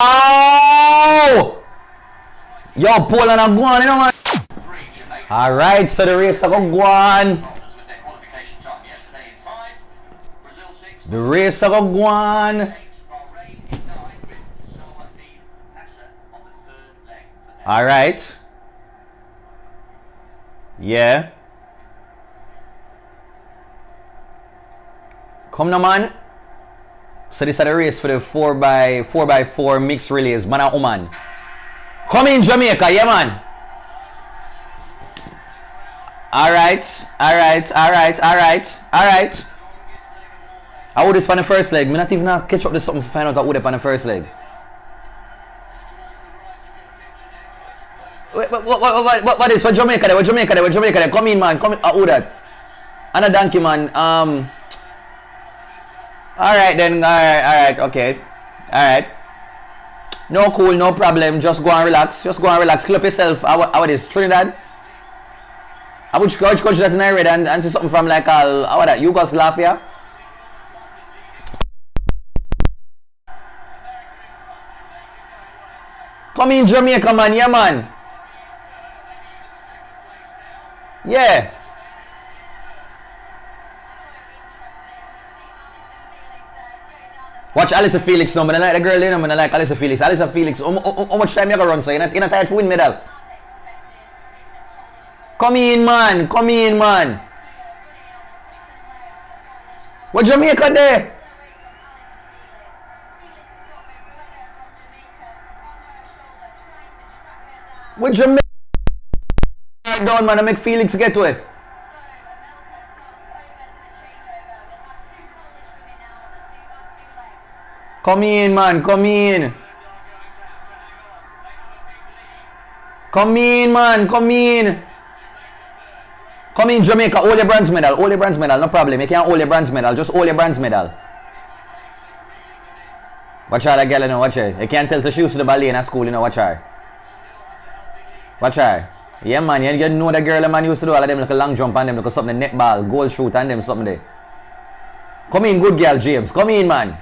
Oh! Yo, Poland are going, you know, man. Alright, so the race are going. The race are going. Alright. Yeah. Come now, man. So this is the race for the 4x4 mixed relays, man and woman. Come in Jamaica, yeah, man. Alright. I would this on the first leg. Me not even catch up to something to find out I would on the first leg. What is? What Jamaica there? What Jamaica there? Come in, man. Come in. Who that? And a donkey, man. Alright then. Alright. Okay. Alright. No cool, no problem. Just go and relax. Clean up yourself. How is Trinidad? Which country that in Ireland and see something from like how that Yugoslavia? Come in Jamaica, man. Yeah, man. Yeah. Watch Alyssa Felix now. I like the girl, you know. I like Alyssa Felix. Alyssa Felix. How much time you gonna run? So you're not tired to win medal. Come in, man. What Jamaica there? What Jamaica? Down, man. I make Felix get to it. Come in, man. Come in, Jamaica. Hold your bronze medal. No problem. You can't hold your bronze medal. Just hold your bronze medal. Watch her, that girl, you know. Watch her. You can't tell so she used to the ballet in school, you know. Watch her. Yeah, man. You know the girl, man, used to do all of them like a long jump and them like something, netball, goal shoot and them something there. Come in, good girl, James. Come in, man.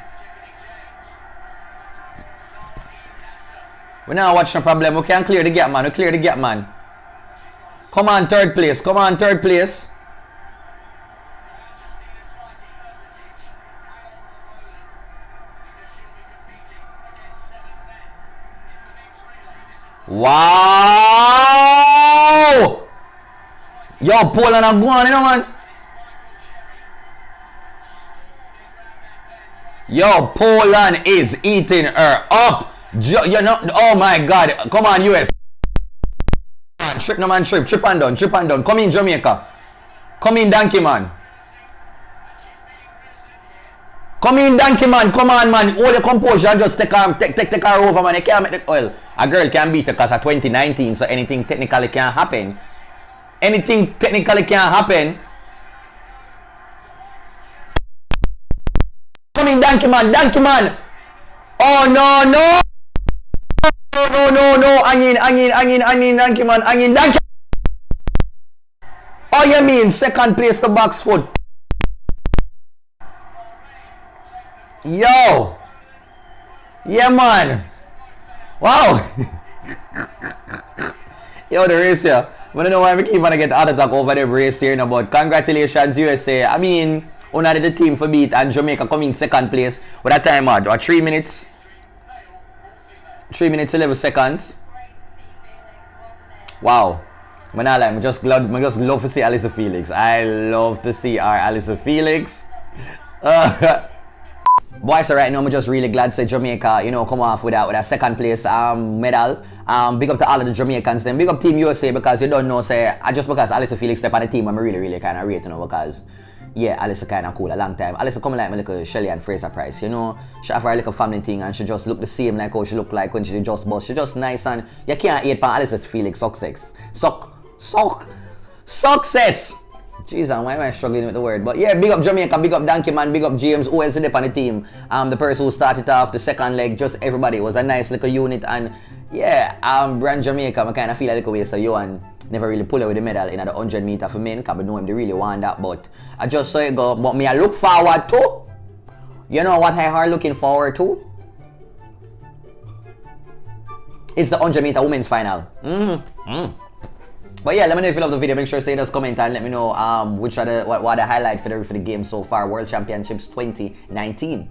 We now watch no problem. We can clear the gap, man. Come on, third place. Wow! Yo, Poland are going, you know, man. Yo, Poland is eating her up. You know, oh my God. Come on, US. Trip no man, trip and done. Come in Jamaica. Come in Donkey man. Come on, man. Hold your composure and just take her over, man. You can't make the oil. A girl can beat her because of 2019, so anything technically can happen. Come in Donkey man. Oh no. No. Angin, Donkey man. Oh, you mean second place to box foot? Yo. Yeah, man. Wow. Yo, the race here. I don't know why we keep on get heart attack over the race here now, but congratulations, USA. I mean, one of the team for beat and Jamaica coming second place with a time out. Or 3 minutes. 3 minutes 11 seconds. Wow. I just love to see Alyssa Felix. I love to see our Alyssa Felix. Boys, so right now I'm just really glad to see Jamaica, you know, come off with a second place medal. Big up to all of the Jamaicans then. Big up Team USA because you don't know, say, just because Alyssa Felix step on the team, I'm really kind of rate, you know, because yeah, Alyssa kind of cool a long time. Alyssa come like my little Shelly and Fraser Price, you know. She have her little family thing and she just look the same like how she look like when she just bust. She just nice and you can't hate on Alyssa Felix success. Success! Jeez, why am I struggling with the word? But yeah, big up Jamaica, big up Donkey Man, big up James, who else is on the team? The person who started off the second leg, just everybody. It was a nice little unit and yeah, brand Jamaica, I kind of feel like a way so you and never really pull out with the medal in the 100 meter for men because I know him they really want that, but I just saw it go. But me I look forward to, you know what I are looking forward to? It's the 100-meter women's final. But yeah, let me know if you love the video. Make sure to say just comment and let me know which are what are the highlights for the game so far. World Championships 2019.